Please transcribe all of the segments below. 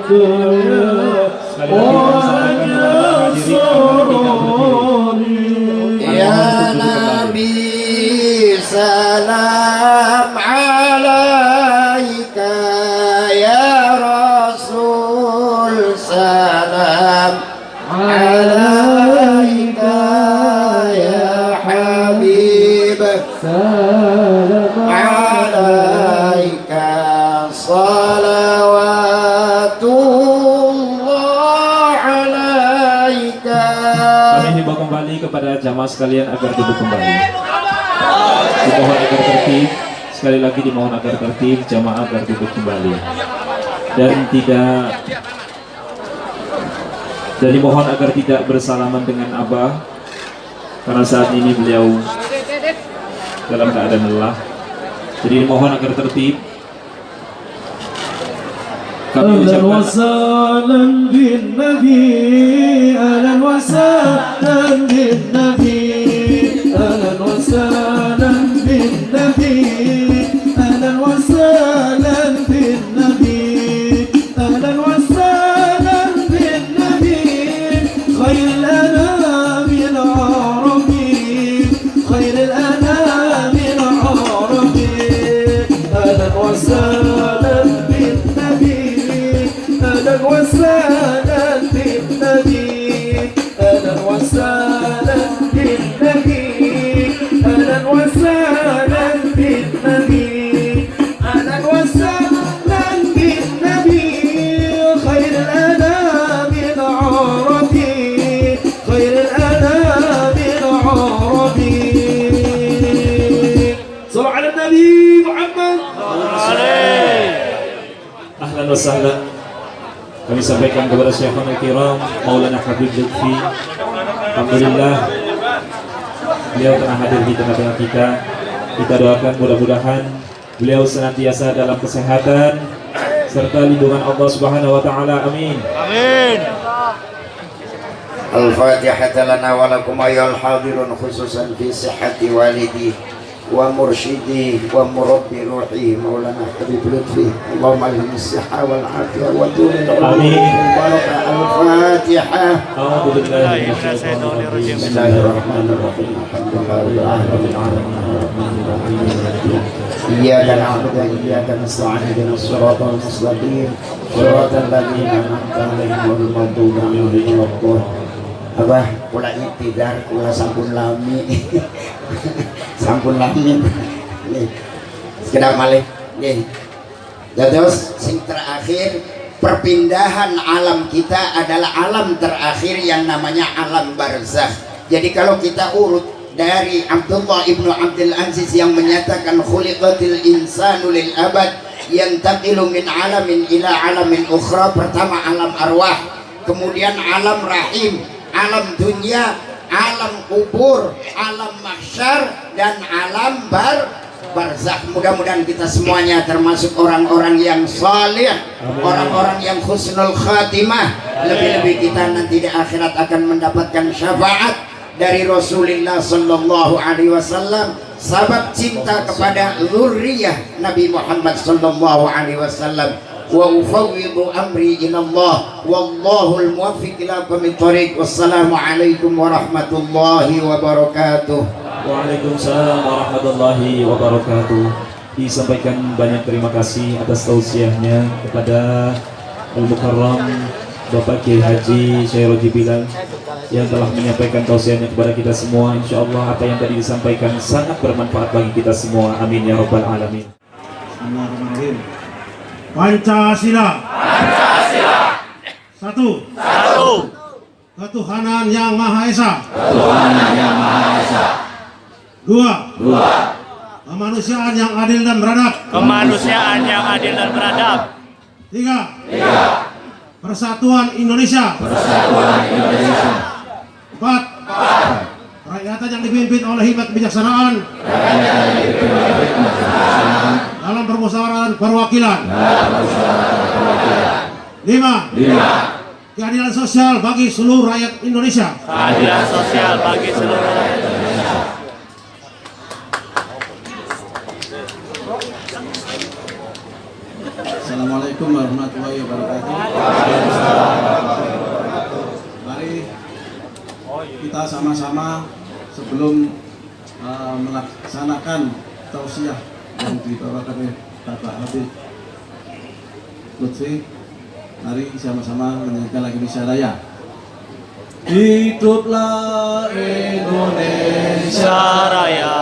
Ya Nabi salam alaika, ya Rasul salam alaika, ya Habib salam alaika, salawatullah alaika. Kami himbau kembali kepada jamaah sekalian agar duduk kembali. Dimohon agar tertib. Sekali lagi dimohon agar tertib, jamaah agar duduk kembali. Dan dimohon agar tidak bersalaman dengan Abah, karena saat ini beliau dalam keadaan lelah. Jadi dimohon agar tertib. Kami ucapkan wasalam bin Nabi, ahlan wasalam bin Nabi, ahlan wasalam bin Nabi, ahlan wasalam bin Nabi, ahlan wasalam bin Nabi, khairul anamil arabi, khairul anamil arabi, ahlan wasalam bin Nabi, أهلا وسهلا بالنبي، أهلا وسهلا بالنبي، أهلا وسهلا بالنبي، أهلا وسهلا بالنبي، خير الأنام العربي، خير الأنام العربي. صلوا على النبي محمد. ahlan wa sahlan. Kami sampaikan kepada Syekhul Kiram Maulana Habib Lutfi. Alhamdulillah beliau telah hadir di tengah-tengah kita. Kita doakan mudah-mudahan beliau senantiasa dalam kesehatan serta lindungan Allah Subhanahu wa taala. Amin. Amin. Al-Fatihah lana wa lakum ayyuhal hadirun, khususan fi sihhati walidi wa mursyidi wa murabbi ruhi Maulana Habib Lutfi. Allahumma alhimus sihha wal afiyah wa tulil Amin. Al-Fatihah. A'udzu billahi minasyaitonir rajim. Bismillahirrahmanirrahim. Alhamdulillahirabbil alamin. Iyyaka na'budu wa iyyaka nasta'in. Ihdinas siratal mustaqim. Siratal ladzina an'amta 'alaihim ghairil maghdubi 'alaihim waladdallin. Abah, kula itidar, kula sampun lami. Sampun lami. Nih. Sekedap malih. Nggih. Terus sing terakhir, perpindahan alam kita adalah alam terakhir yang namanya alam barzakh. Jadi kalau kita urut dari Abdullah ibnu Abdul Aziz yang menyatakan khuliqatil insanu lil abad yantaqilu min alamin ila alamin ukhra. Pertama alam arwah, kemudian alam rahim, alam dunia, alam kubur, alam mahsyar, dan alam barzakh. Mudah-mudahan kita semuanya termasuk orang-orang yang salih, orang-orang yang husnul khatimah. Lebih-lebih kita nanti di akhirat akan mendapatkan syafaat dari Rasulullah sallallahu alaihi wasallam, sabab cinta kepada zurriyah Nabi Muhammad sallallahu alaihi wasallam. Wa ufawwidu amri ila Allah wallahu al-muwaffiq ila aqwamit thoriq. Wassalamu alaikum warahmatullahi wabarakatuh. Waalaikumsalam warahmatullahi wabarakatuh. Disampaikan banyak terima kasih atas tausiahnya kepada Al-Mukarram Bapak Kiai Haji Syairoji Bilal yang telah menyampaikan tausiahnya kepada kita semua. Insya Allah apa yang tadi disampaikan sangat bermanfaat bagi kita semua. Amin ya rabbal alamin. Bismillahirrahmanirrahim. Pancasila. Satu. Ketuhanan yang Maha Esa. Dua. Kemanusiaan yang adil dan beradab. Tiga. Persatuan Indonesia. Empat. Rakyatan yang dipimpin oleh hikmat kebijaksanaan dalam permusyawaratan perwakilan. Lima. Keadilan sosial bagi seluruh rakyat Indonesia. Assalamualaikum warahmatullahi wabarakatuh. bersama-sama sebelum melaksanakan tausiah yang dibawakan oleh Bapak Habib Lutfi. Mari sama-sama menyanyikan lagu Indonesia Raya. Hiduplah Indonesia Raya,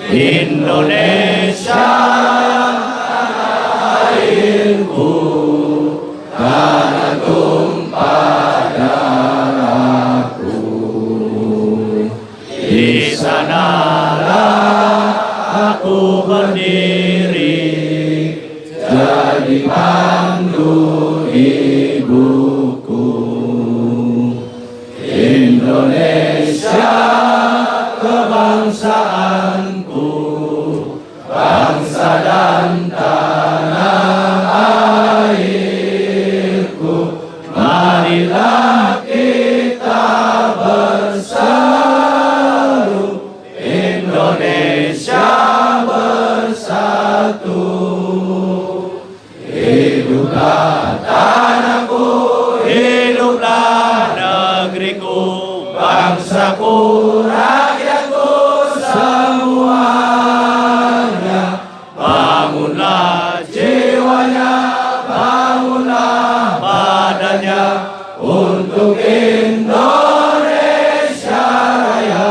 Indonesia Raya, airku tanah tumpah darahku. Di sanalah aku berdiri jadi pandu ibuku. Indonesia kebangsaanku, bangsa dan tanah airku. Marilah kita bersatu, Indonesia bersatu. Hiduplah tanahku, hiduplah negeriku, bangsaku, rakyatku semuanya. Bangunlah jiwanya, bangunlah badannya untuk Indonesia Raya.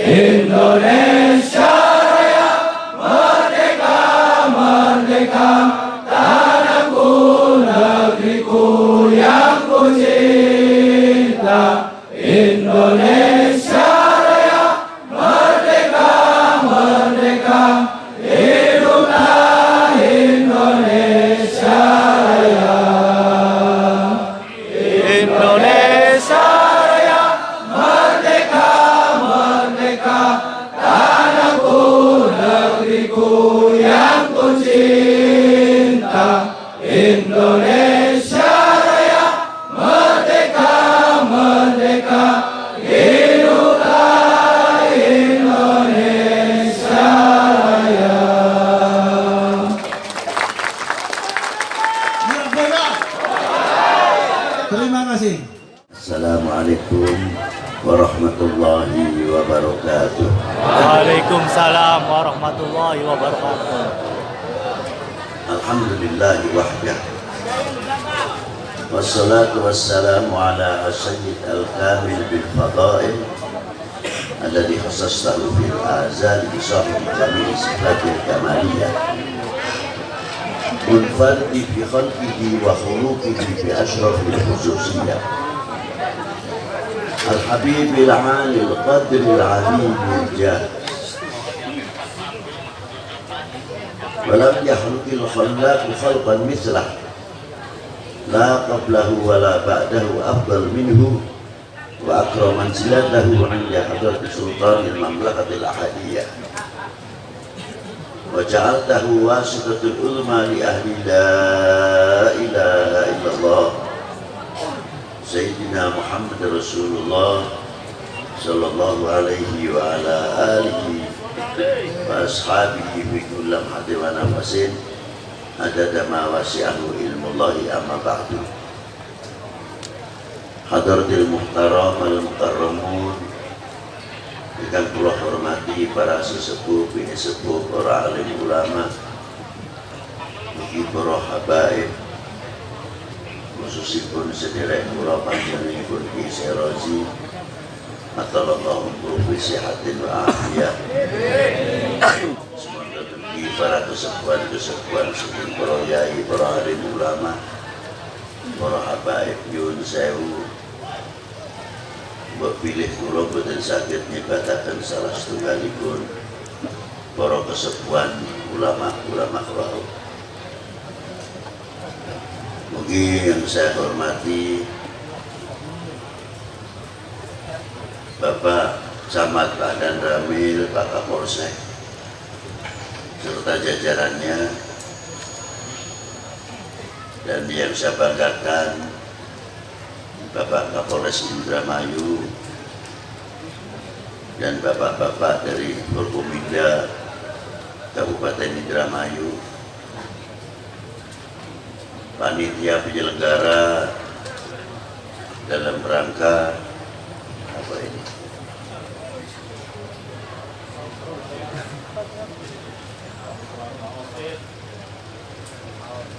Indonesia Raya, merdeka, merdeka, tanahku, negeriku yang ku cinta. Indonesia Raya, merdeka, merdeka, hiduplah Indonesia Raya. Indonesia Raya, merdeka, merdeka, tanahku, negeriku yang ku cinta. Indonesia Raya, merdeka, merdeka, hiduplah Indonesia Raya. Terima kasih. Assalamualaikum warahmatullahi wabarakatuh. Waalaikumsalam warahmatullahi wabarakatuh. Alhamdulillahi wahdah. Wassalatu wassalamu ala sayyid al-kamil bil fadail alladhi khassastahu fil azal bi sahibi jami'i sifatil kamaliyah munfardi fi khalqihi wa khuluqihi bi ashrafil khususiyah al-habib al-ali al-qadr al-azim al-jah walam yakhluqil khallaqu khalqan mislah la qablahu wa la ba'dahu afdal minhu wa akraman zilatahu 'inda hadrati sultanil mamlakatil ahadiyah wa ja'altahu wasitatul ulma li ahli la ilaha illallah Sayyidina Muhammad Rasulullah sallallahu alaihi wa ala alihi wa ashabihi fi kulli lamhatin wa nafasin adada ma wasi'ahu ilmullahi amma ba'du. Hadratil muhtaram al-mukarramun, dengan kula hormati para sesepuh, bini sepuh, para alim ulama, mugi para habaib, khususipun sederek kula panjenenganipun Ki Serozi, atallahu bi sihatin wa afiyah. Semoga bagi para kesepuan sepuh para yai, para alim ulama, para habaib nyuwun sewu, mbok pilih kula boten saged nyebataken salah setunggalipun para kesepuan ulama-ulama wau. Mugi yang saya hormati Bapak Camat Badan Ramil, Pak Kapolsek serta jajarannya, dan yang saya banggakan Bapak Kapolres Indramayu dan bapak-bapak dari Forkominda Kabupaten Indramayu, panitia penyelenggara dalam rangka apa ini?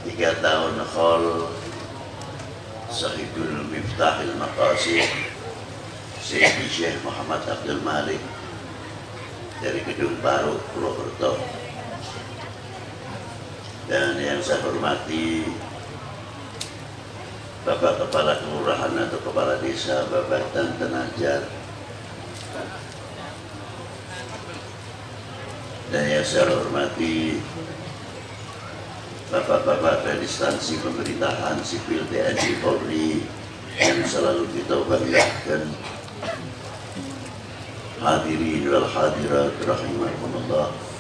Tiga tahun khol Sahibul Miftahil Maqasid Sayyidi Syekh Muhammad Abdul Malik dari Gedung Baru Purwokerto. Dan yang saya hormati Bapak Kepala Kelurahan atau Kepala Desa Babatan Tenajar, dan yang saya hormati Bapak-bapak dari instansi pemerintahan sipil TNI Polri yang selalu kita banggakan. Hadirin wal hadirat rahimakumullah.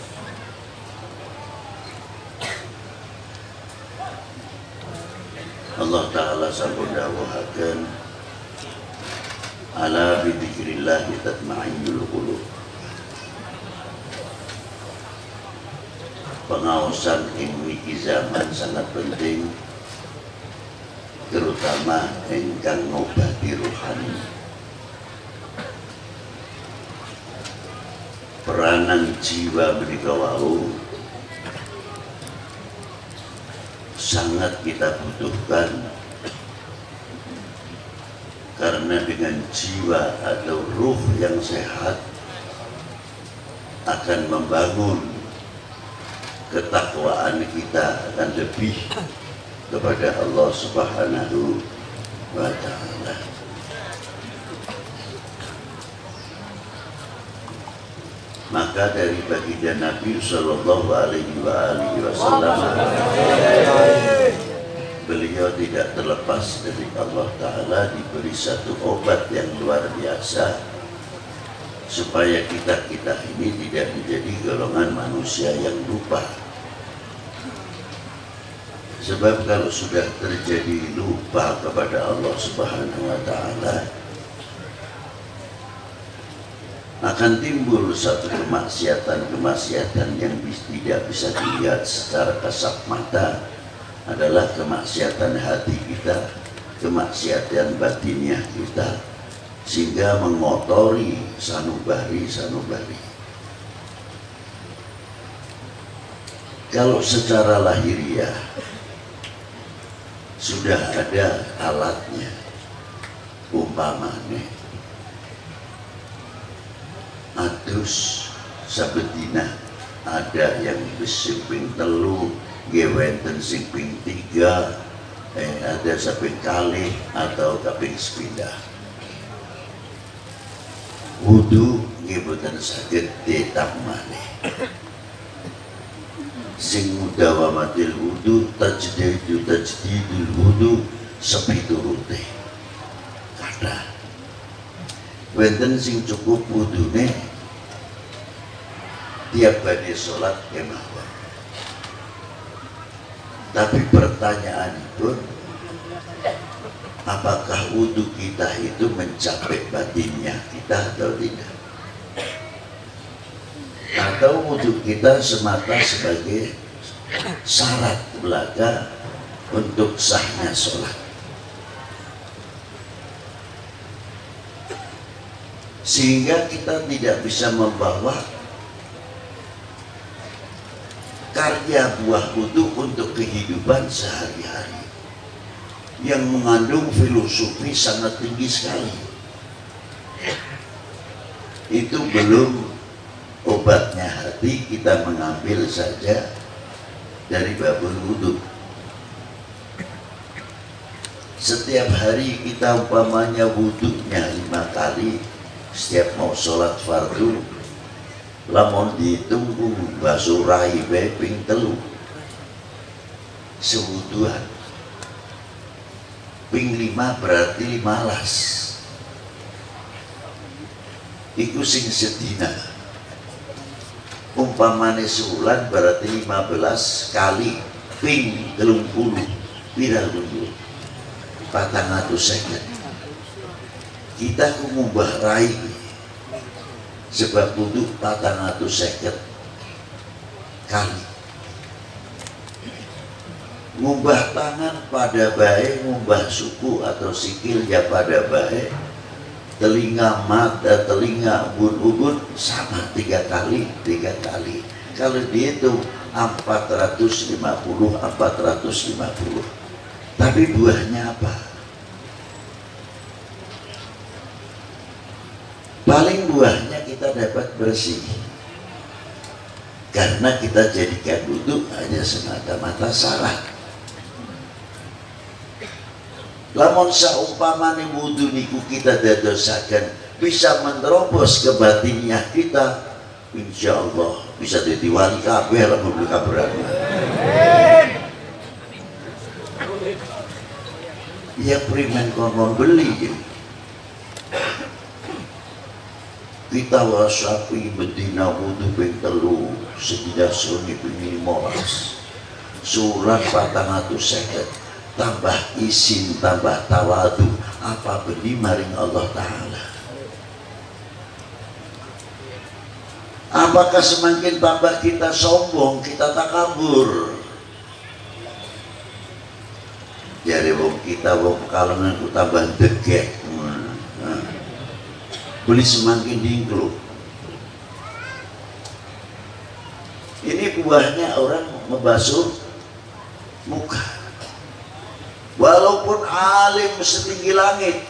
Allah Ta'ala sampun dawuhaken, ala bidzikrillah tatma'innul qulub. Pengawasan memiliki zaman sangat penting, terutama engkang ngobati rohani. Peranan jiwa menika wau sangat kita butuhkan, karena dengan jiwa atau ruh yang sehat akan membangun ketakwaan kita akan lebih kepada Allah Subhanahu wa Ta'ala. Maka dari baginda Nabi Sallallahu Alaihi Wasallam, beliau tidak terlepas dari Allah Ta'ala diberi satu obat yang luar biasa, supaya kita ini tidak menjadi golongan manusia yang lupa. Sebab kalau sudah terjadi lupa kepada Allah Subhanahu wa Ta'ala, akan timbul satu kemaksiatan yang tidak bisa dilihat secara kasat mata, adalah kemaksiatan hati kita, kemaksiatan batiniah kita, sehingga mengotori sanubari. Kalau secara lahiriah sudah ada alatnya, umpamanya atus sabedina ada yang sing telu, gewenten sing ping 3, ada saping kalih atau kaping sepindah. Wudu nggih boten saged ditamani. Sing mudawamatil wudu tajdidul wudu sepiturute. Kathah. Wenten sing cukup wudune tiap badhe salat kemawon. Tapi pertanyaan itu, apakah wudu kita itu mencapai batinnya kita atau tidak? Atau wudu kita semata sebagai syarat belaka untuk sahnya sholat? Sehingga kita tidak bisa membawa karya buah wudu untuk kehidupan sehari-hari yang mengandung filosofi sangat tinggi sekali. Itu belum obatnya hati, kita mengambil saja dari babul wudu. Setiap hari kita umpamanya wudunya 5 kali setiap mau sholat fardu, lamun ditunggu basuh rai ping 3 sewuduan, ping 5 berarti 15. Iku sing sedina. Umpamane sebulan berarti 15 kali ping 30 pira dulu 450. Kita mengubah rai sebab wudu 450 kali. Ngubah tangan pada baik, ngubah suku atau sikil ya pada baik. Telinga, mata, telinga, ubun-ubun sama 3 kali. Kalau dihitung 450. Tapi buahnya apa? Paling buahnya kita dapat bersih. Karena kita jadikan wudhu hanya semata-mata syarat. Lamun saumpamane wudhu niku kita dadosaken bisa menerobos ke batinnya kita, insya Allah bisa jadi wali kabeh lamun beli kabaran. Ya primen konon beli kita wasapi bedina wudhu ping 3 sekitar suni ping 15 surat 450 tambah isin, tambah tawadu, apa beli maring Allah Ta'ala. Apakah semakin tambah kita sombong, kita takabur? Jadi wong kita wong kalangan ku tambah degek, beli semakin dingkluk. Ini buahnya orang membasuh muka. Walaupun alim setinggi langit,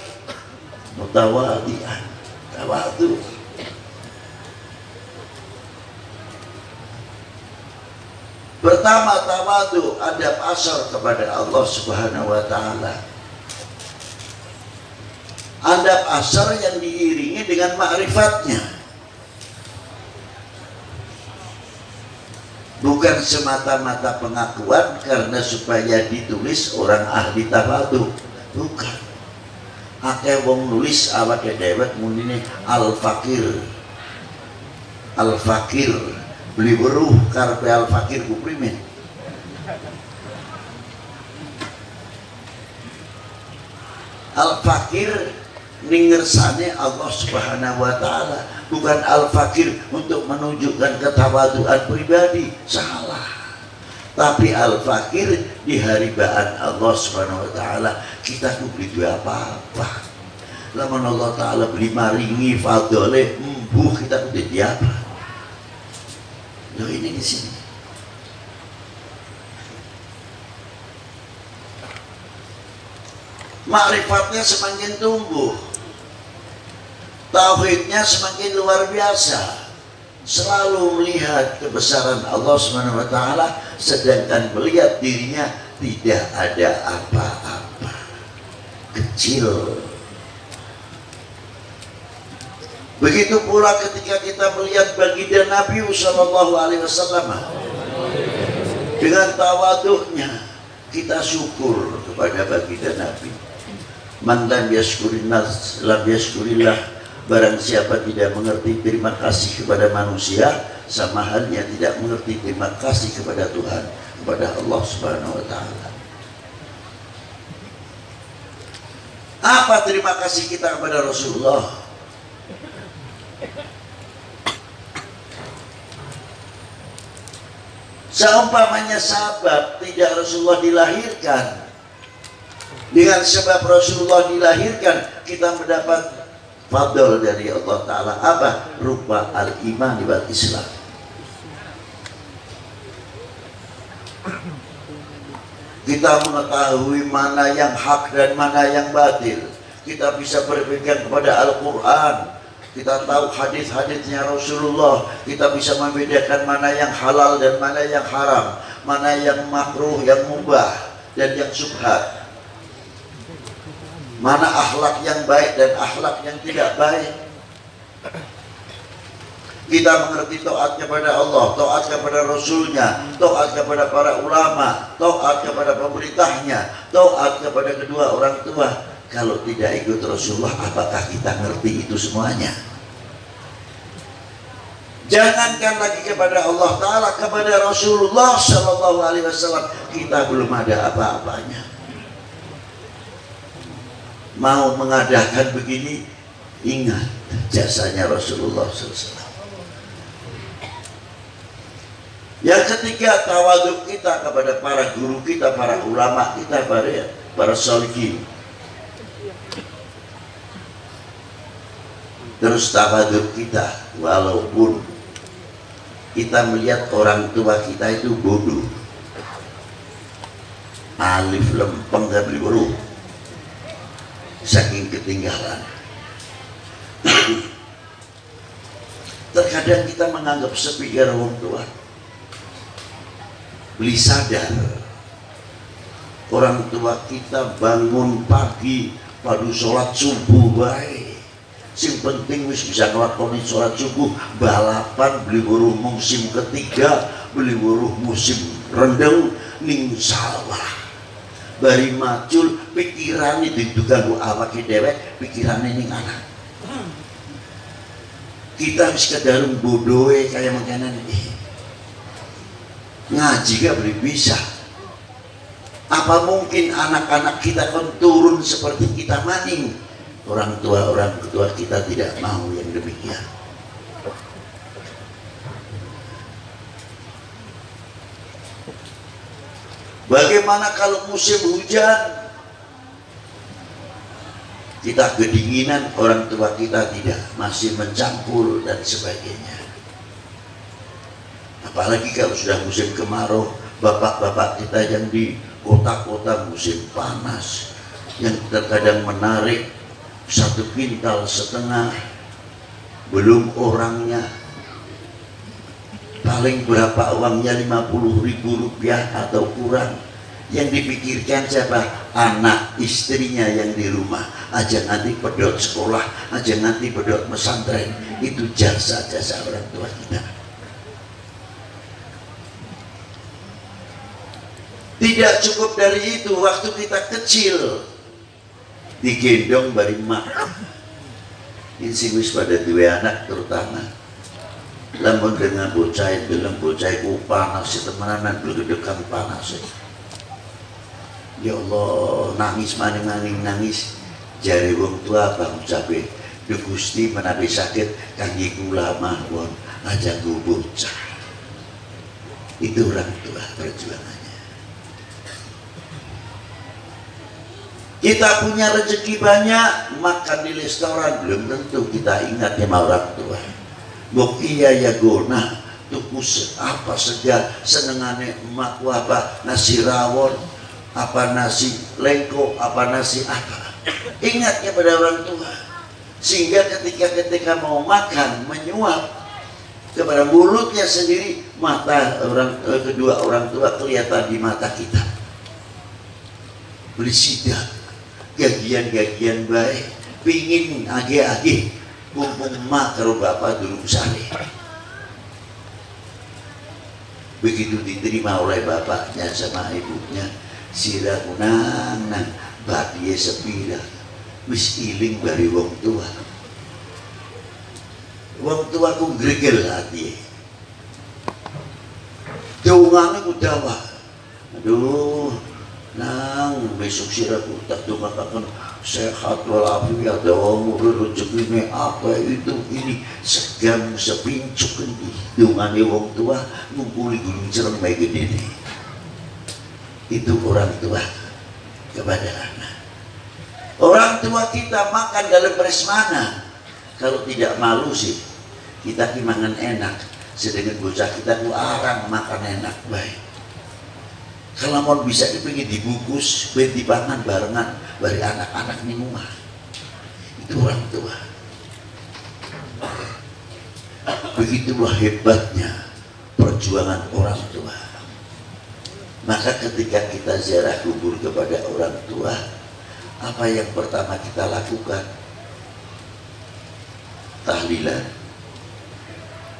mutawadian, tawadu. Pertama tawadu, adab asar kepada Allah Subhanahu wa Ta'ala. Adab asar yang diiringi dengan ma'rifatnya. Bukan semata-mata pengakuan karena supaya ditulis orang ahli tawadu. Bukan. Akeh wong nulis awake dhewe munine al-fakir. Al-fakir beli weruh karepe al-fakir ku primen. Al-fakir ningersane Allah Subhanahu wa Ta'ala, bukan al-fakir untuk menunjukkan ketawaduan pribadi. Salah. Tapi al-fakir di haribaan Allah Subhanahu wa Ta'ala kita tuh beli dua apa-apa. Lamun Allah Ta'ala beli maringi fadole embuh kita tuh jadi apa? Loh ini di sini. Ma'rifatnya semakin tumbuh, tauhidnya semakin luar biasa, selalu melihat kebesaran Allah Subhanahu wa Ta'ala, sedangkan melihat dirinya tidak ada apa-apa, kecil. Begitu pula ketika kita melihat baginda Nabi Sallallahu Alaihi Wasallam dengan tawaduhnya, kita syukur kepada baginda Nabi. Man lam yashkurin nas lam yashkurillah. Barang siapa tidak mengerti terima kasih kepada manusia, sama halnya tidak mengerti terima kasih kepada Tuhan, kepada Allah Subhanahu wa Ta'ala. Apa terima kasih kita kepada Rasulullah? Seumpamanya sahabat tidak Rasulullah dilahirkan, dengan sebab Rasulullah dilahirkan kita mendapat fadl dari Allah Ta'ala. Apa? Rupa al-iman wal Islam. Kita mengetahui mana yang hak dan mana yang batil. Kita bisa berpegang kepada Al-Quran. Kita tahu hadis-hadisnya Rasulullah. Kita bisa membedakan mana yang halal dan mana yang haram, mana yang makruh, yang mubah, dan yang subhat. Mana akhlak yang baik dan akhlak yang tidak baik. Kita mengerti taat kepada Allah, taat kepada Rasulnya, taat kepada para ulama, taat kepada pemerintahnya, taat kepada kedua orang tua. Kalau tidak ikut Rasulullah, apakah kita ngerti itu semuanya? Jangankan lagi kepada Allah Ta'ala, kepada Rasulullah Sallallahu Alaihi Wasallam kita belum ada apa-apanya. Mau mengadakan begini, ingat jasanya Rasulullah SAW. Yang ketiga, tawadhu kita kepada para guru kita, para ulama kita, para sholihin. Terus tawadhu kita, walaupun kita melihat orang tua kita itu bodoh, alif lempeng gak beli huruf, saking ketinggalan. Terkadang kita menganggap sepi karena orang tua. Beli sadar orang tua kita bangun pagi padu sholat subuh baik, sing penting wis bisa ngelakoni sholat subuh, balapan beli buruh musim ketiga, beli buruh musim rendeng ning sawah bari macul pikirannya diduga awake dewek, pikirannya ning anak. Kita harus kedalam bodohe kayak makanan ini. Ngaji gak boleh bisa. Apa mungkin anak-anak kita kan turun seperti kita maning? Orang tua kita tidak mau yang demikian. Bagaimana kalau musim hujan? Kita kedinginan, orang tua kita tidak, masih mencampur dan sebagainya. Apalagi kalau sudah musim kemarau, bapak-bapak kita yang di kota-kota musim panas, yang terkadang menarik 1,5 kintal, belum orangnya, paling berapa uangnya, 50.000 rupiah atau kurang. Yang dipikirkan siapa? Anak istrinya yang di rumah, aja nanti pedot sekolah, aja nanti pedot pesantren. Itu jasa-jasa orang tua kita. Tidak cukup dari itu, waktu kita kecil digendong bari mak. Ini sih wis pada dua anak terutama. Lamun dengan bocah dalam bocah ku panas temenan bergedekan panas. Ya Allah, nangis maning-maning nangis. Jari wong tua bang ucape, "Duh Gusti menawi sakit kangge kula mawon aja ku bocah." Itu orang tua perjuangannya. Kita punya rezeki banyak, makan di restoran belum tentu kita ingat sama orang tua. Bok iya ya gona, tuku apa saja senengane emakku, apa nasi rawon, apa nasi lengko, apa nasi apa. Ingatnya pada orang tua, sehingga ketika mau makan menyuap kepada mulutnya sendiri, mata kedua orang tua kelihatan di mata kita. Beli sidak. Gagian-gagian baik, pingin age-age, mumpung mak kalau bapak dulu sare. Begitu diterima oleh bapaknya sama ibunya, sira kunang nang badie sepira, wis iling bari wong tua. Wong tua ku gregel hati. Dongane ku dawa. Aduh, nang besok siraku tak doakan sehat walafiat, umur rezeki apa itu ini segam sepincuk ini dungane wong tua ngumpuli gunung cereng bae gede ini. Itu orang tua kepada anak. Orang tua kita makan dalam prasmanan, kalau tidak malu sih kita kimangan enak, sedangkan bocah kita ku arang makan enak baik. Kalau mau bisa dipingin dibungkus, dipangan barengan dari anak-anak di rumah. Itu orang tua. Begitulah hebatnya perjuangan orang tua. Maka ketika kita ziarah kubur kepada orang tua, apa yang pertama kita lakukan? Tahlilan,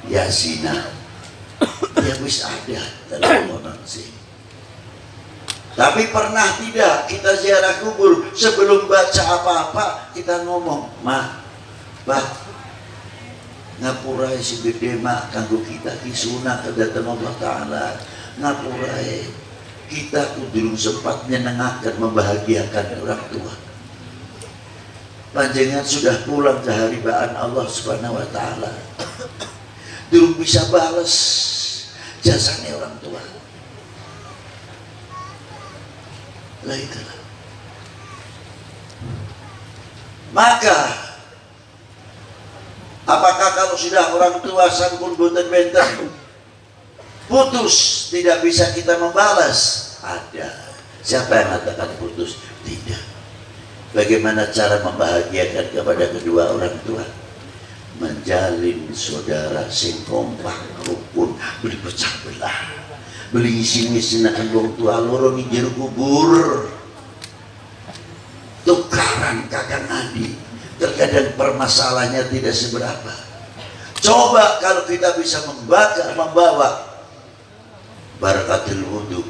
yasinah, yang wis ada dalam konon sih. Tapi pernah tidak kita ziarah kubur sebelum baca apa-apa kita ngomong, "Ma, Pak, ngapurai si gede mak kanggo kita kisuna kedatang Allah Ta'ala, ngapurai kita kudu sempat menyenangkan membahagiakan orang tua. Panjenengan sudah pulang ke haribaan Allah Subhanahu wa Ta'ala, durung bisa bales. jasanya orang tua. Lah itulah. Maka apakah kalau sudah orang tua sampun boten benten putus tidak bisa kita membalas? Ada. Siapa yang mengatakan putus? Tidak. Bagaimana cara membahagiakan kepada kedua orang tua? Menjalin saudara sing kompak rukun, beli pecah belah, beli ngisi-ngisi nak wong tua loro ning jero kubur, tukaran kakang adik. Terkadang permasalahannya tidak seberapa. Coba kalau kita bisa membawa barakatul wudhu,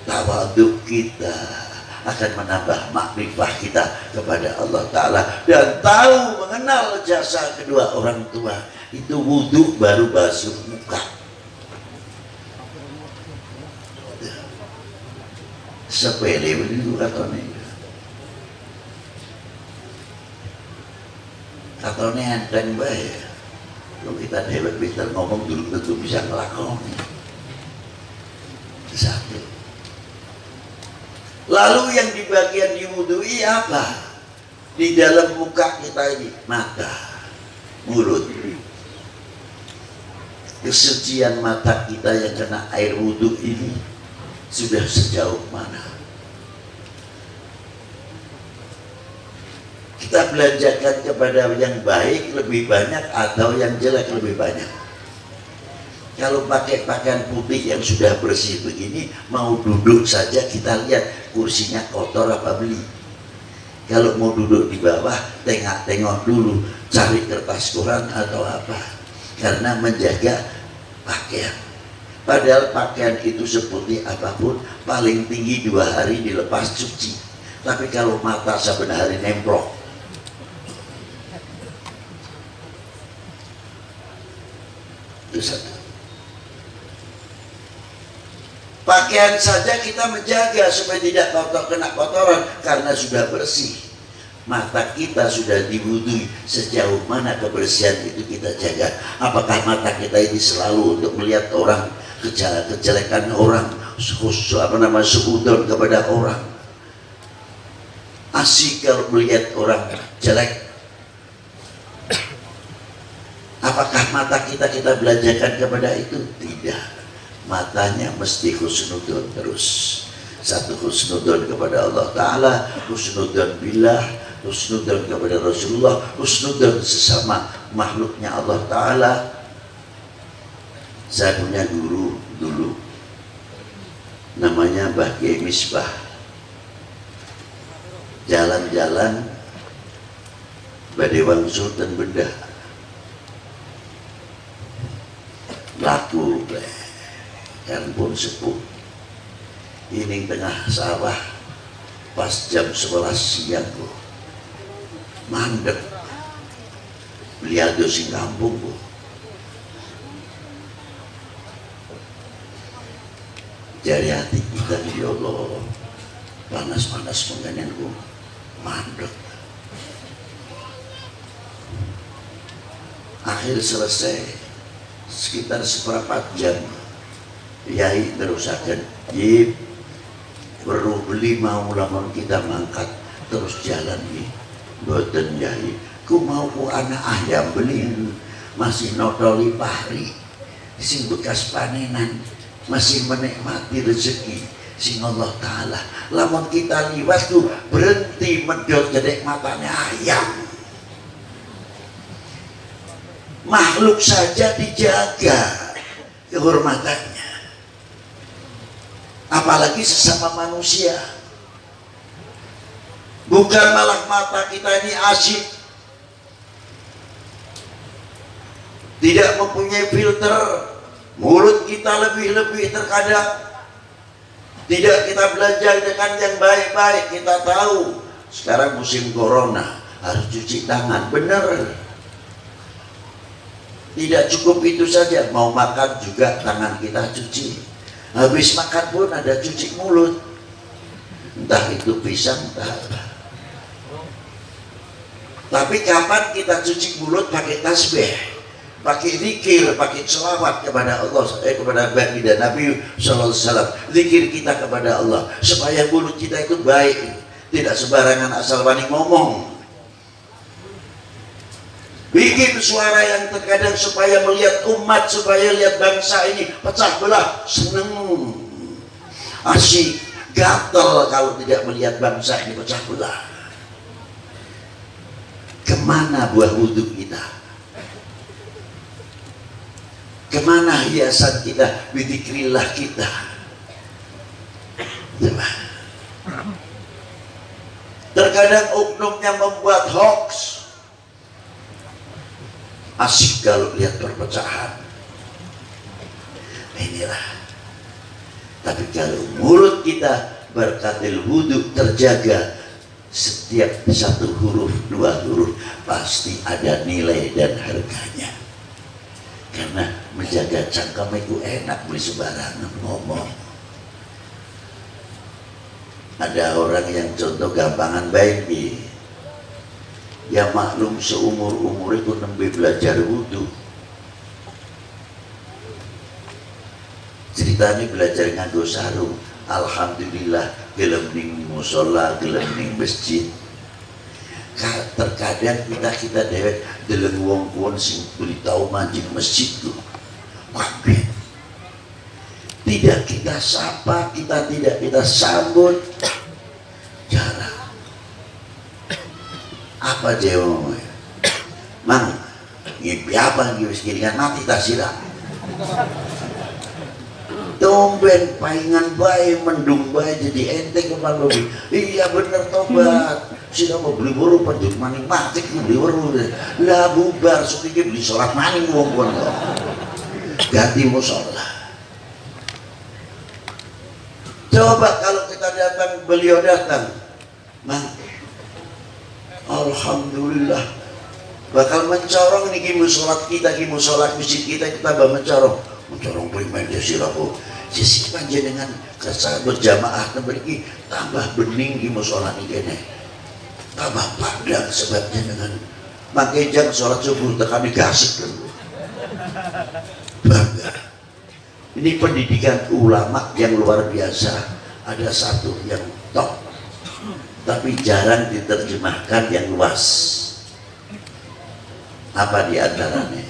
tawaduk kita akan menambah makrifah kita kepada Allah Ta'ala dan tahu mengenal jasa kedua orang tua. Itu wudhu baru basuh muka. Sepele begitu katanya. Katanya enteng baik. Kalau kita dewek bisa ngomong dulu tentu bisa ngelakoni. Satu. Lalu yang di bagian diwudui apa? Di dalam muka kita ini, mata, mulut. Kesucian mata kita yang kena air wudhu ini sudah sejauh mana? Kita belanjakan kepada yang baik lebih banyak atau yang jelek lebih banyak? Kalau pakai pakaian putih yang sudah bersih begini, mau duduk saja kita lihat kursinya kotor apa beli. Kalau mau duduk di bawah, tengok-tengok dulu, cari kertas koran atau apa. Karena menjaga pakaian. Padahal pakaian itu seputih apapun, paling tinggi 2 hari dilepas cuci. Tapi kalau mata saben hari nemplok, itu satu. Pakaian saja kita menjaga supaya tidak kena kotoran karena sudah bersih. Mata kita sudah diwudhui, sejauh mana kebersihan itu kita jaga. Apakah mata kita ini selalu untuk melihat orang, kejelekan orang, seudon kepada orang? Asik kalau melihat orang jelek. Apakah mata kita belanjakan kepada itu? Tidak. Matanya mesti husnudon terus. Satu husnudon kepada Allah Ta'ala, husnudon billah, husnudon kepada Rasulullah, husnudon sesama makhluknya Allah Ta'ala. Saya punya guru dulu, namanya Mbah Kiai Misbah. Jalan-jalan Badewang Sultan Bedah, laku kan pun sepuh. Ini tengah sawah pas jam 11 siang bu, mandek beliau sing kampung bu. Jari hati kita ya Allah, panas-panas mengenai bu, mandek. Akhir selesai sekitar seperempat jam, Yai terusakan, Yip, perlu beli mau lamun kita mangkat terus jalan nih. Boten Yai, ku mau ku anak ayam beli masih notoli pahri, sing bekas panenan, masih menikmati rezeki sing Allah Ta'ala. Lamun kita liwat tuh berhenti medot gedek matanya ayam. Makhluk saja dijaga kehormatannya, apalagi sesama manusia. Bukan malah mata kita ini asyik, tidak mempunyai filter. Mulut kita lebih-lebih terkadang tidak kita belajar dengan yang baik-baik. Kita tahu sekarang musim corona harus cuci tangan, benar. Tidak cukup itu saja, mau makan juga tangan kita cuci. Habis makan pun ada cuci mulut, entah itu pisang entah apa. Tapi kapan kita cuci mulut pakai tasbih? pakai zikir, pakai selawat kepada Allah, kepada baginda Nabi sallallahu alaihi wasallam. Zikir kita kepada Allah supaya mulut kita itu baik, tidak sembarangan asal wani ngomong. Bikin suara yang terkadang supaya melihat umat, supaya lihat bangsa ini pecah belah, seneng, asyik, gatel kalau tidak melihat bangsa ini pecah belah. Kemana buah wudhu kita? Kemana hiasan kita, bidzikrillah kita? Coba. Terkadang oknumnya membuat hoax. Asik kalau lihat perpecahan. Inilah. Tapi kalau mulut kita berkatil wudhu terjaga, setiap satu huruf, dua huruf pasti ada nilai dan harganya. Karena menjaga cangkem itu enak, beli sembarangan ngomong. Ada orang yang contoh gampangan baik nih. Ya maklum seumur-umur itu nembe belajar wudhu. Ceritanya belajar nganggo sarung. Alhamdulillah gelem ning musola, gelem ning masjid. Terkadang kita dewek deleng wong-wong sing beritahu mancing masjid tuh. Kaget. Tidak kita sapa, tidak kita sambut. Jarang. Apa jawabnya? Mang, ngimpi apa yang kiringan mati tak siram. Tumben paingan bayi, mendung bayi jadi enteng kepala lebih. Iya bener tobat. Sida mau beli baru penjur maning mati beli baru. Lah bubar sedikit beli sholat maning wong-wong. Ganti musola. Coba kalau kita datang, beliau datang, Mang, alhamdulillah bakal mencorong nih musolat kita, musolat masjid kita mencorong primen siraku sisi panjenengan kersa berjamaah memberi tambah bening di musolat ini kene tambah padang sebabnya dengan makai jam sholat subuh tekan gasik dulu. Bangga. Ini pendidikan ulama yang luar biasa. Ada satu yang top, tapi jarang diterjemahkan yang luas. Apa di antaranya?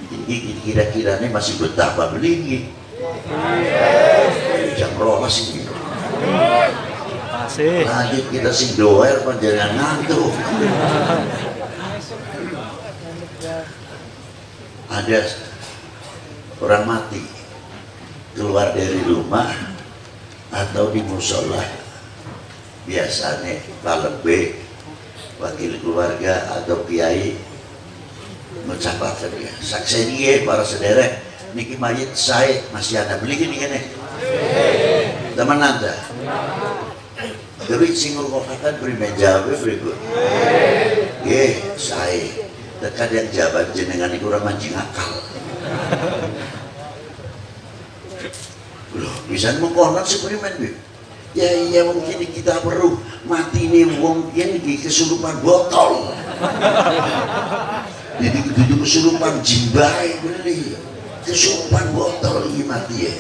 Ini kira-kiranya masih betapa beli jam rolas ini. Masih. Lanjut kita sing doer panjangan ngantuk. Ada orang mati keluar dari rumah atau di musola, biasanya balebe wakil keluarga atau kiai mengucapkan dia saksi para sederek niki mayit saya masih ada beli gini kan teman anda jadi singur kokakan beri meja berikut saya terkadang jabat jenengan itu orang mancing akal. Loh, bisa mengkonon eksperimen ya mungkin kita perlu mati nih mungkin di kesurupan botol. Jadi itu kesurupan jimbai beli kesurupan botol ini mati ya.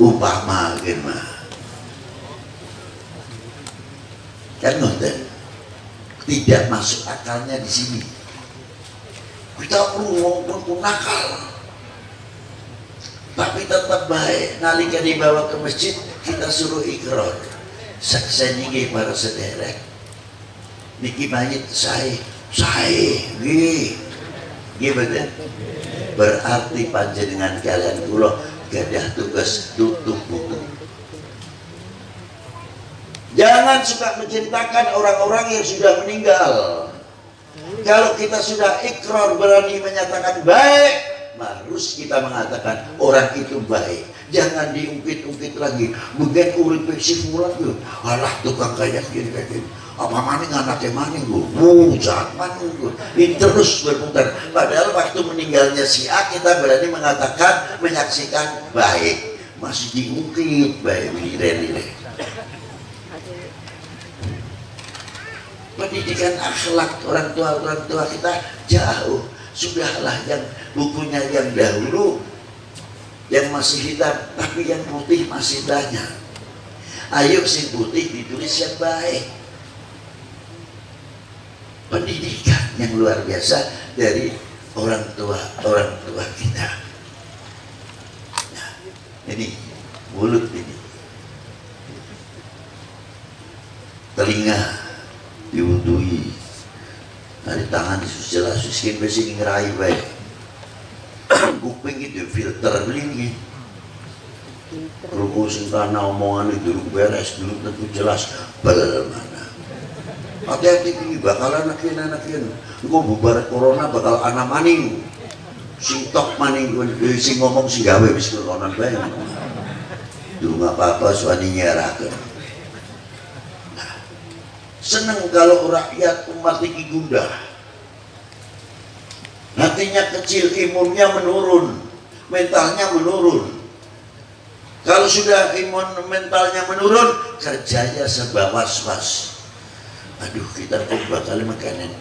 Upama gimana? Kan nonton tidak masuk akalnya di sini. Kita perlu ngomong nakal. Tapi tetap baik nalika dibawa ke masjid kita suruh ikrar sakseni nggih para sederek niki mayit saya nggih betul berarti panjenengan kalian kula gadah tugas tutup buku. Jangan suka menceritakan orang-orang yang sudah meninggal. Kalau kita sudah ikrar berani menyatakan baik, harus kita mengatakan orang itu baik. Jangan diungkit-ungkit lagi. Mungkin urip si fulan tuh, alah tukang kayak gini. Apa maning anaknya maning gue, jahat maning gue. Ini terus berputar. Padahal waktu meninggalnya si A kita berani mengatakan, menyaksikan baik. Masih diungkit baik nilai-nilai. Pendidikan akhlak orang tua kita jauh. Sudahlah yang bukunya yang dahulu yang masih hitam, tapi yang putih masih banyak. Ayo si putih ditulis yang baik. Pendidikan yang luar biasa dari orang tua kita. Nah, ini mulut ini, telinga diwudui, dari tangan suskin besi ngerai baik, kuping itu filter beli kerupuk sing kana omongan itu beres dulu tentu jelas mana. Hati-hati ini bakalan anak-anak engko bubar corona bakal ana maning sing tok maning sing ngomong sing gawe wis konon bae. Durung apa-apa suani nyerakeun. Nah, seneng kalau rakyat umat iki gundah. Hatinya kecil, imunnya menurun, mentalnya menurun. Kalau sudah imun mentalnya menurun, kerjanya serba was-was. Aduh, kita kok bakal makanan,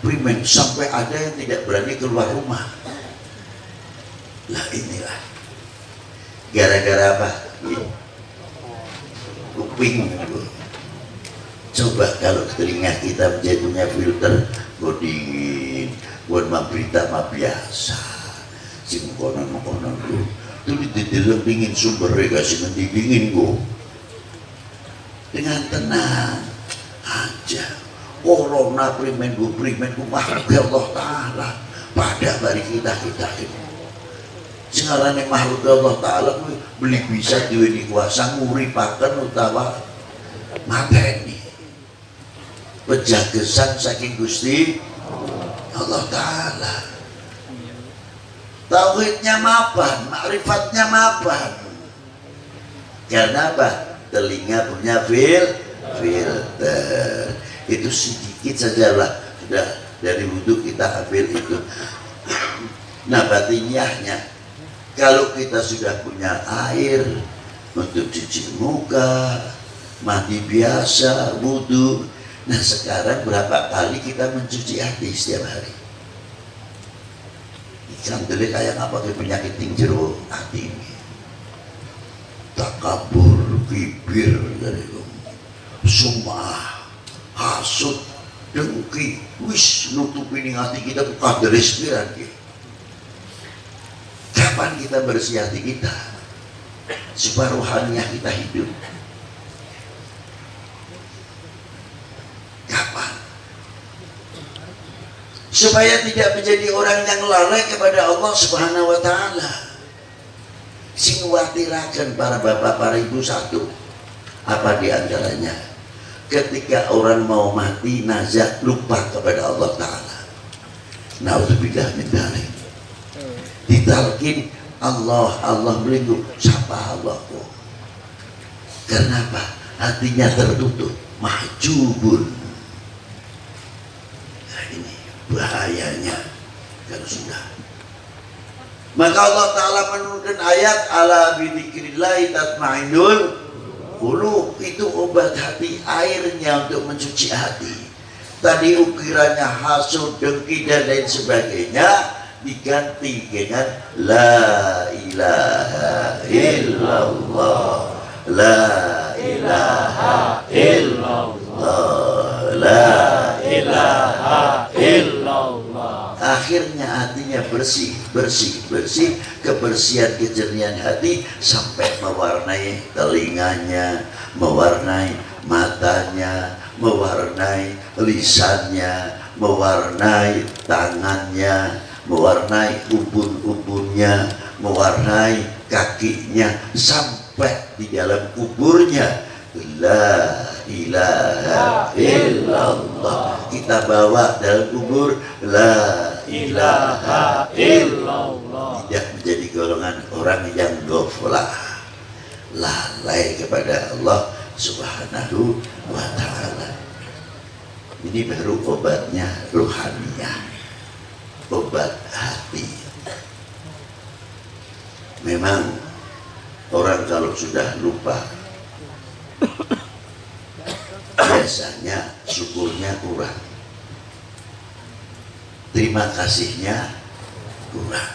primen, sampai ada yang tidak berani keluar rumah. Lah inilah gara-gara apa? Kuping. Coba kalau telinga kita menjadinya filter, buat dingin, buat berita mah biasa. Si konon lu, itu dideleng dingin sumbernya kasih nanti dingin go. Dengan tenang aja. Corona primen ku makhluk Allah Ta'ala pada bari kita ini. Sekarang makhluk Allah Ta'ala beli bisa duwe dikuasa nguripaken utawa mateni. Pejagesan saking Gusti Allah Ta'ala. Tauhidnya mapan, makrifatnya mapan. Karena apa? Telinga punya filter. Itu sedikit sajalah, sudah dari wudhu kita ambil itu. Nah, batiniahnya, kalau kita sudah punya air untuk cuci muka, mandi biasa, wudhu. Nah, sekarang berapa kali kita mencuci hati setiap hari? Ikan dele kayak apa ke penyakit tingjero hati ini. Takabur, bibir dari sumah, hasut, dengki, wis nutupi hati kita bukan dari respiran. Kapan kita bersih hati kita? Supaya rohaniah kita hidup. Kapan? Supaya tidak menjadi orang yang lalai kepada Allah Subhanahu wa Ta'ala. Sing watirakan para bapak, para ibu satu. Apa diantaranya? Ketika orang mau mati nazar lupa kepada Allah Ta'ala. Na'udzubillah min dzalik. Ditalkin Allah melindungi siapa Allah kok. Karena apa? Hatinya tertutup, mahjubun. Nah, ini bahayanya kalau sudah. Maka Allah Ta'ala menurunkan ayat ala bidzikrillahi tatmainnul qulub. Itu obat hati, airnya untuk mencuci hati. Tadi ukirannya hasud, dengki dan lain sebagainya diganti dengan la ilaha illallah, la ilaha illallah, la ilaha illallah. Akhirnya hatinya bersih. Kebersihan kejernihan hati sampai mewarnai telinganya, mewarnai matanya, mewarnai lisannya, mewarnai tangannya, mewarnai ubun-ubunnya, mewarnai kakinya, sampai di dalam kuburnya. La ilaha illallah. Kita bawa dalam kubur la ilaha illallah. Tidak menjadi golongan orang yang ghaflah, lalai kepada Allah Subhanahu wa Ta'ala. Ini baru obatnya ruhaniyah, obat hati. Memang orang kalau sudah lupa biasanya syukurnya kurang. terima kasihnya kurang.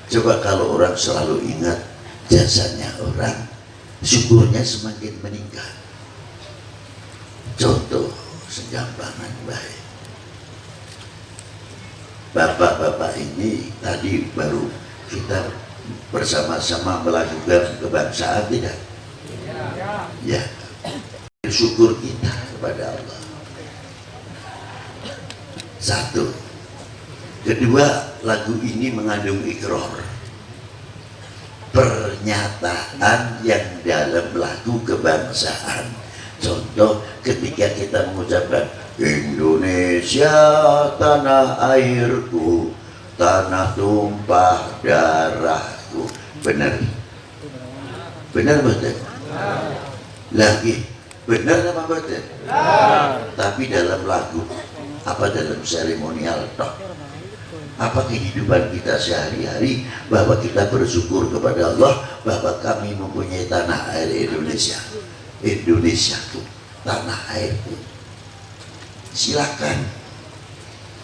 Coba kalau orang selalu ingat jasanya orang, syukurnya semakin meningkat. Contoh segampangan baik. Bapak-bapak ini tadi baru kita bersama-sama melakukan kebangsaan, tidak? Ya. Syukur kita kepada Allah. Satu. Kedua, lagu ini mengandung ikrar, pernyataan yang dalam lagu kebangsaan. Contoh ketika kita mengucapkan Indonesia tanah airku, tanah tumpah darahku. Benar? Benar betul? Lagi benar apa betul? Tapi dalam lagu apa, dalam seremonial toh, apa kehidupan kita sehari-hari, bahwa kita bersyukur kepada Allah bahwa kami mempunyai tanah air Indonesia. Indonesiaku, tanah airku. Silakan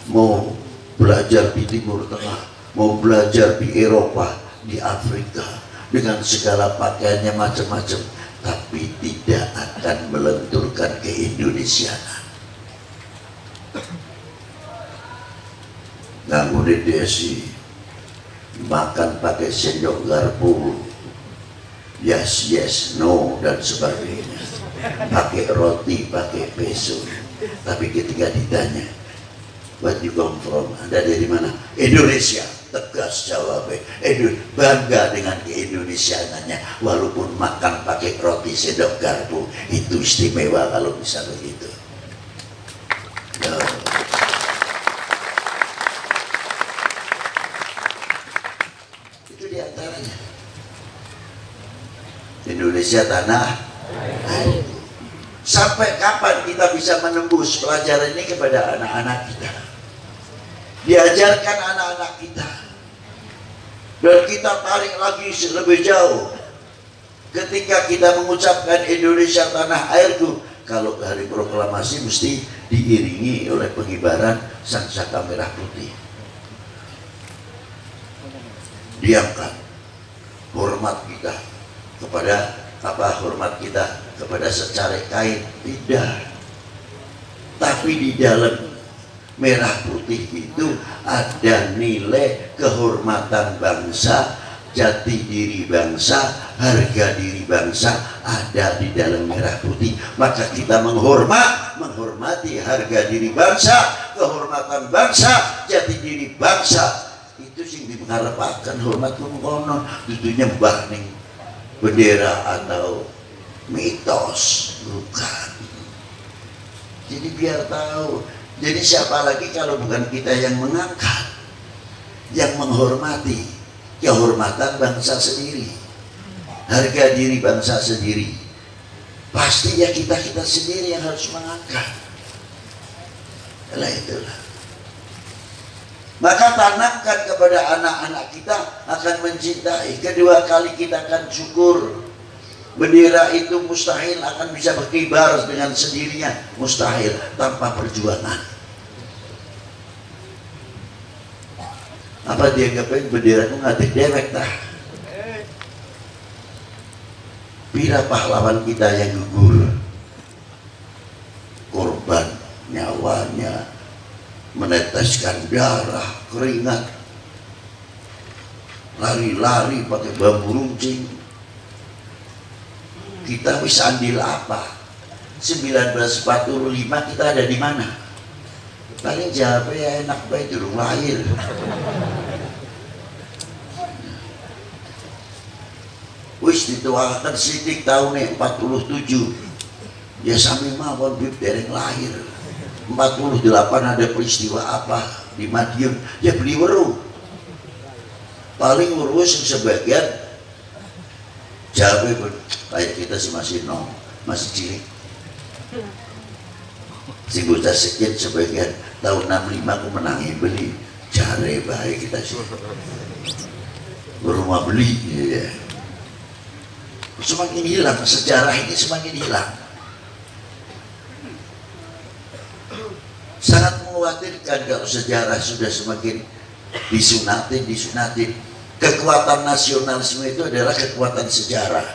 mau belajar di Timur Tengah, mau belajar di Eropa, di Afrika, dengan segala pakaiannya macam-macam, tapi tidak akan melenturkan keindonesiaan. Nganggo desi makan pakai sendok garpu, yes yes no dan sebagainya, pakai roti, pakai peso. Tapi ketika ditanya, what you come from, Anda dari mana? Indonesia. Tegas jawabnya, bangga dengan keindonesiaannya, walaupun makan pakai roti sendok garpu. Itu istimewa kalau bisa begitu. Ya. Itu diantaranya. Indonesia tanah air. Sampai kapan kita bisa menembus pelajaran ini kepada anak-anak kita? Diajarkan anak-anak kita, dan kita tarik lagi lebih jauh. Ketika kita mengucapkan Indonesia tanah airku, kalau hari proklamasi mesti diiringi oleh pengibaran sangsaka merah putih. Diamkan hormat kita kepada apa, hormat kita kepada secari kain, tidak. Tapi di dalam merah putih itu ada nilai kehormatan bangsa, jati diri bangsa, harga diri bangsa ada di dalam merah putih. Maka kita menghormati harga diri bangsa, kehormatan bangsa, jati diri bangsa. Itu sing diharapkan, hormat kono tentunya nyembah ning bendera atau mitos, bukan. Jadi biar tahu. Jadi siapa lagi kalau bukan kita yang mengangkat, yang menghormati kehormatan bangsa sendiri, harga diri bangsa sendiri. Pastinya kita sendiri yang harus mengangkat. Itulah. Maka tanamkan kepada anak-anak kita akan mencintai. Kedua kali kita akan syukur. Bendera itu mustahil akan bisa berkibar dengan sendirinya, mustahil tanpa perjuangan. Apa dia ngapain bendera itu ngatik dewek dah? Pira pahlawan kita yang gugur, korban nyawanya, meneteskan darah, keringat, lari-lari pakai bambu runcing. Kita bisa andil apa? 1945 kita ada di mana? Paling jawabnya ya enak baik durung lahir. Wis dituakan sidik tahun 47. Ya sambil mawon bib dereng lahir. 48 ada peristiwa apa di Madiun? Ya beli weruh. Paling weruh sebagian jawabnya pun kayak kita sih masih cilik. Si bocah sekian sebagian tahun 65 aku menangi beli jare baik kita sih berumah beli ya. Semakin hilang sejarah ini, semakin hilang. Sangat mengkhawatirkan kalau sejarah sudah semakin disunatin. Kekuatan nasionalisme itu adalah kekuatan sejarah.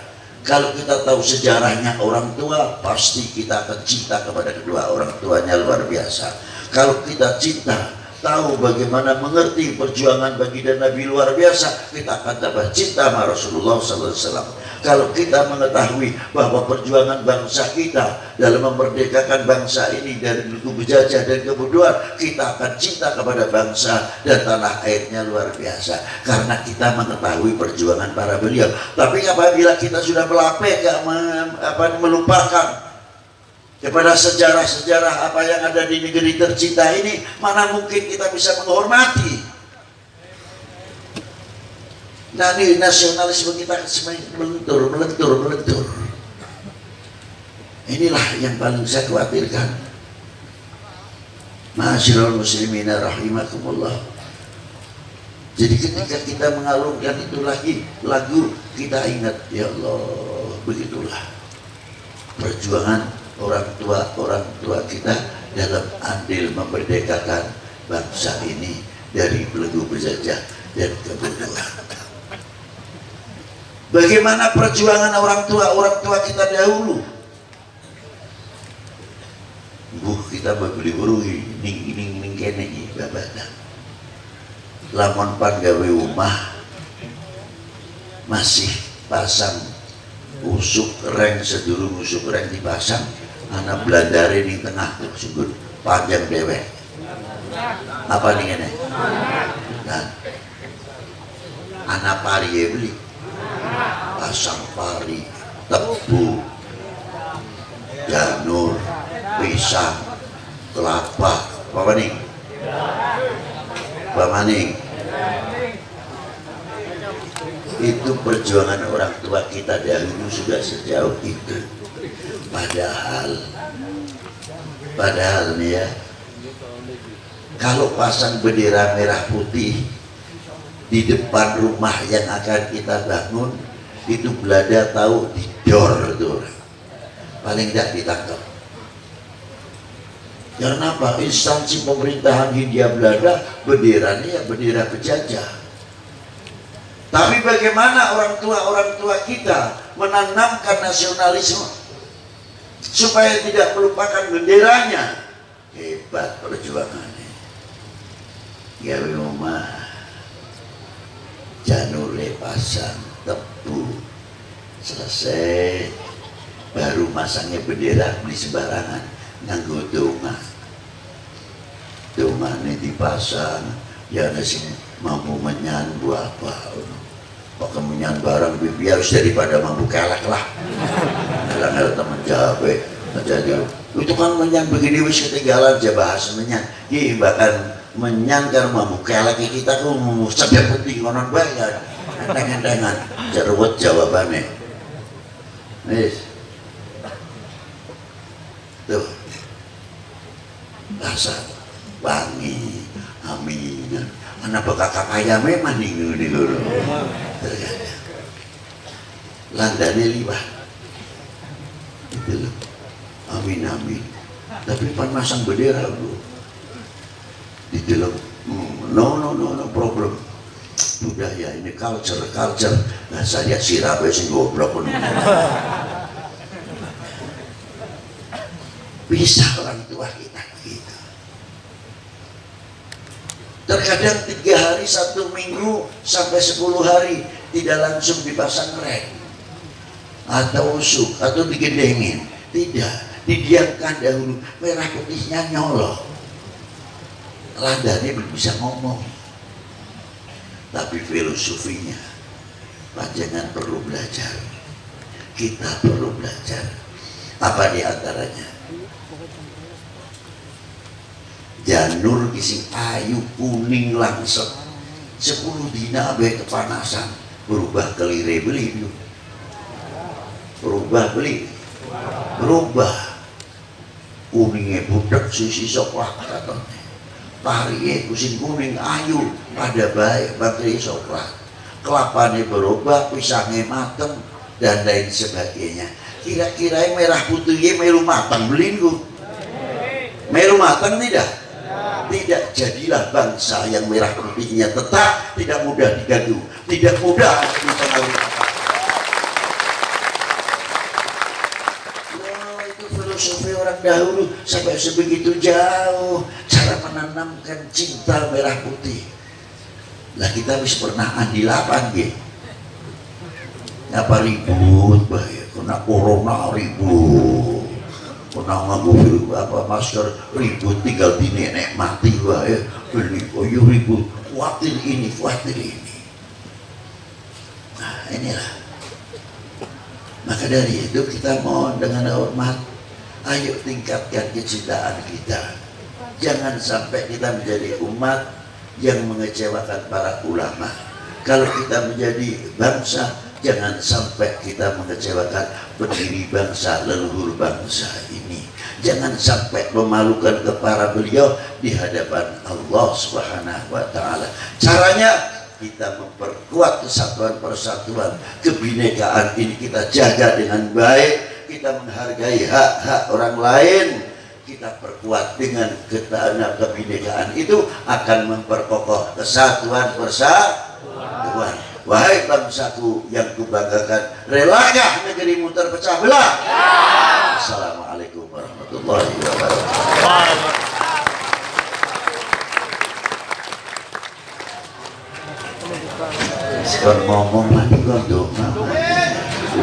Kalau kita tahu sejarahnya orang tua, pasti kita akan cinta kepada kedua orang tuanya luar biasa. Kalau kita cinta, tahu bagaimana mengerti perjuangan baginda Nabi luar biasa, kita akan tambah cinta sama Rasulullah SAW. Kalau kita mengetahui bahwa perjuangan bangsa kita dalam memerdekakan bangsa ini dari belenggu penjajah dan kebodohan, kita akan cinta kepada bangsa dan tanah airnya luar biasa karena kita mengetahui perjuangan para beliau. Tapi apabila kita sudah melupakan kepada sejarah-sejarah apa yang ada di negeri tercinta ini, mana mungkin kita bisa menghormati. Nah, ini nasionalisme kita semakin melentur. Inilah yang paling saya khawatirkan. Ma'asyiral muslimina rahimakumullah. Jadi ketika kita mengalungkan itu lagi lagu, kita ingat, ya Allah, begitulah perjuangan orang tua kita dalam andil memerdekakan bangsa ini dari belenggu penjajah dan kebodohan. Bagaimana perjuangan orang tua kita dahulu? Kita beli urui ning kene iki babada. Lamun pan gawe omah masih pasang usuk reng, sedurung usuk reng dipasang, ana blandare di tengah sungguh panjang dewek. Apa nih kene? Nah, ana pari beli pasang pari, tebu, janur, pisang, kelapa, apa nih? Itu perjuangan orang tua kita dahulu sudah sejauh itu. Padahal nih ya, kalau pasang bendera merah putih di depan rumah yang akan kita bangun, itu Belanda tahu didor tuh, paling tidak ditangkap. Karena apa? Instansi pemerintahan Hindia Belanda benderanya ya bendera penjajah. Tapi bagaimana orang tua kita menanamkan nasionalisme supaya tidak melupakan benderanya? Hebat perjuangannya. Gawe omah, janure pasang, tebu, selesai, baru masangnya bendera beli sembarangan, nganggo donga ini dipasang, ya nasi mampu menyandu apa, pakai menyan barang bibi harus daripada mampu kelak lah. Kalau teman jabe, jadi itu kan menyan begini wis ketinggalan aja bahas menyan, iya bahkan menyan karena mampu kelak kita tuh sedang penting konon bayar. Dengan cerewet jawabannya. Nis, tuh, dasar wangi, amin. Anak bekak ayam memang nih dulu. Ternyata, landane liwat, itu loh, amin. Tapi pan masang bendera bro, di dalam, no problem. Budaya ini culture. Nah, saya sirap sing goblok ngono. Bisa orang tua kita gitu. Terkadang 3 hari, 1 minggu sampai 10 hari tidak langsung dipasang rem atau usuk atau digendengin. Tidak, didiamkan dahulu, merah putihnya nyolok. Landane belum bisa ngomong. Tapi filosofinya panjenengan perlu belajar, kita perlu belajar. Apa di antaranya? Janur kising ayu kuning langsung 10 dina abe kepanasan berubah kelire beli dulu. Berubah kuningnya budak sisi coklat katanya. Pariye kusin kuning ayu pada baik bakteri coklat, kelapanya berubah, pisangnya mateng dan lain sebagainya. Kira-kira merah putihnya melu matang belinggu, Meru matang tidak? Tidak. Jadilah bangsa yang merah putihnya tetap, tidak mudah diganggu, tidak mudah dipengaruhi. Oh, itu filosofi orang dahulu sampai sebegitu jauh cara menanamkan cinta merah putih. Lah kita habis pernah adilapan gitu. Apa ribut bahaya, kena corona ribut. Pernah ngaku apa masker ribut, tinggal dinenek mati bahaya. Beli koyo ribut, khawatir ini, khawatir ini. Nah inilah. Maka dari itu kita mohon dengan hormat, ayo tingkatkan kecintaan kita. Jangan sampai kita menjadi umat yang mengecewakan para ulama. Kalau kita menjadi bangsa, jangan sampai kita mengecewakan pendiri bangsa, leluhur bangsa ini. Jangan sampai memalukan kepala beliau di hadapan Allah Subhanahu wa taala. Caranya kita memperkuat kesatuan persatuan, kebinekaan ini kita jaga dengan baik, kita menghargai hak-hak orang lain, kita perkuat dengan kebinekaan itu akan memperkokoh kesatuan persatuan. Wahai bangsaku yang kubanggakan, relakah negerimu terpecah belah? Assalamualaikum warahmatullahi wabarakatuh. Sekarang ngomong lagi gondok.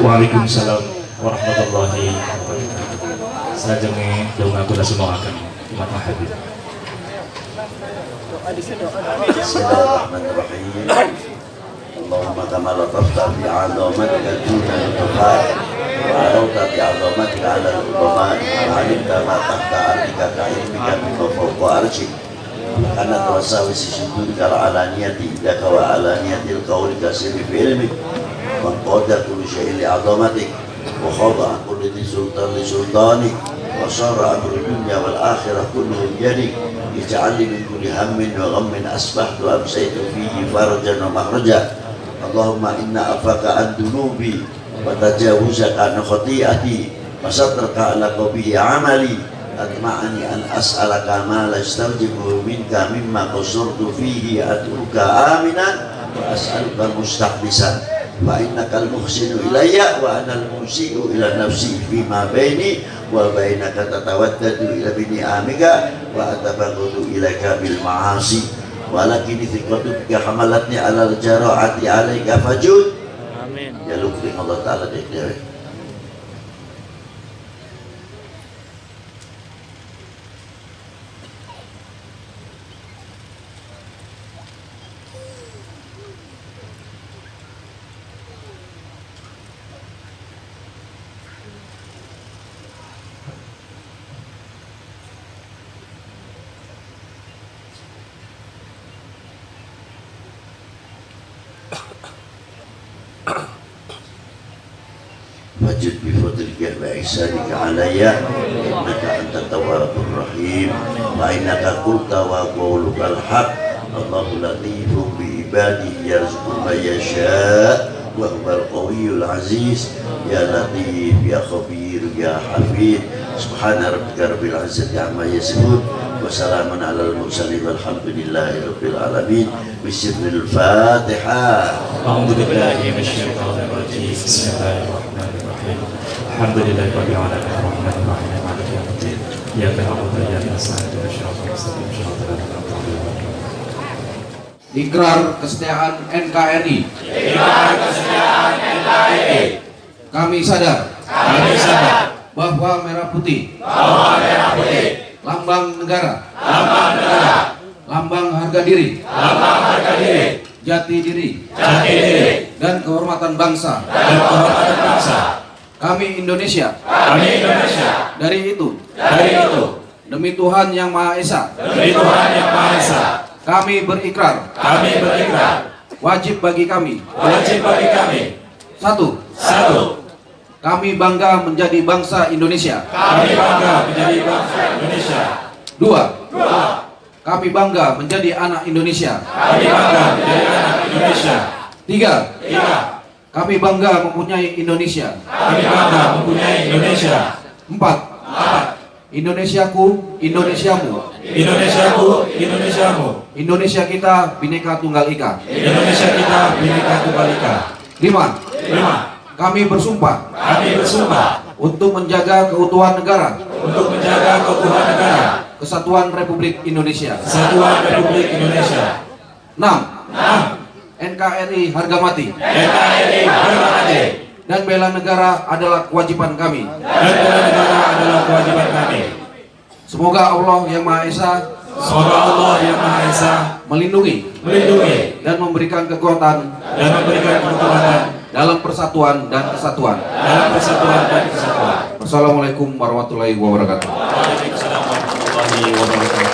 Waalaikumsalam warahmatullahi wabarakatuh. Sajenge dong aku semua akan umat Habib. Bismillahirrahmanirrahim. Allahumma kama latafta bi 'azamatika duna al-tuqat wa arauta bi 'azamatika 'ala al-udamat wa 'alimta ma tahta 'arshika ka 'ilmika mimma fawqa 'arshik kana tawasawisi sudurika al-alaniyati indaka wa alaniyatil qawli ka sirri fi 'ilmik wa qadda kulli shay'in li 'azamatik wa khada kulli dhi sultan li sultanik wa sarra amru dunya wal akhirah kulluhum yadik ij'alni min kulli hammin wa ghammin asbahtu amsaytu fihi farajan wa makhraja. Allahumma inna afaka an dunubi wa tajawuzaka an khati'ati wa satraka ala qabihi amali atma'ani an as'alaka ma la istawjibu minka mimma qasurtu fihi atruka aminan wa as'aluka mustaqbisan wa innaka al-muhsinu ilayya wa ana al-musi'u ila nafsi fima baini wa bainaka tatawaddadu ila bini amika wa atabaghadu ilaika bil ma'asi walakin thiqatu bika hamalatni ala al-jara'ati alaika fajud. Amin. Ya lukri Allah Ta'ala deh. Wajud bifadlika wa ihsanika alayya innaka antat tawwabur rahim wa innaka qulta wa qawlukal haq Allahu latifun bi ibadihi yarzuqu man yasha wa huwal qawiyyul aziz ya latif ya khabir ya hafid subhana rabbika rabbil izzati amma yasifun wa salamun alal mursalin walhamdulillahi rabbil alamin bismillahil fatihah. A'udzu billahi minasyaitonir rajim. Bismillahirrahmanirrahim. Alhamdulillahirabbil alamin arrahmanir rahim maliki yaumiddin. Iyyaka na'budu wa iyyaka nasta'in ihdinas siratal mustaqim siratal ladzina an'amta 'alaihim. Ikrar kesetiaan NKRI. Ikrar kesetiaan NKRI. Kami sadar bahwa merah putih lambang negara, lambang harga diri, jati diri, dan kehormatan bangsa. Kami Indonesia. Dari itu, demi Tuhan Yang Maha Esa, kami berikrar. Wajib bagi kami. Satu. Kami bangga menjadi bangsa Indonesia. Dua. Kami bangga menjadi anak Indonesia. Tiga. Kami bangga mempunyai Indonesia. Empat. Indonesiaku, Indonesiamu. Indonesiaku, Indonesiamu. Indonesia kita Bhinneka Tunggal Ika. Indonesia kita Bhinneka Tunggal Ika. 5. Kami bersumpah Kami bersumpah untuk menjaga keutuhan negara, untuk menjaga keutuhan negara, Kesatuan Republik Indonesia. Kesatuan Republik Indonesia. 6. NKRI harga mati. NKRI harga mati. Dan bela negara adalah kewajiban kami. Dan bela negara adalah kewajiban kami. Semoga Allah yang Maha Esa Semoga Allah yang Maha Esa melindungi dan memberikan kekuatan dalam persatuan dan kesatuan. Assalamualaikum Wassalamualaikum warahmatullahi wabarakatuh. warahmatullahi wabarakatuh.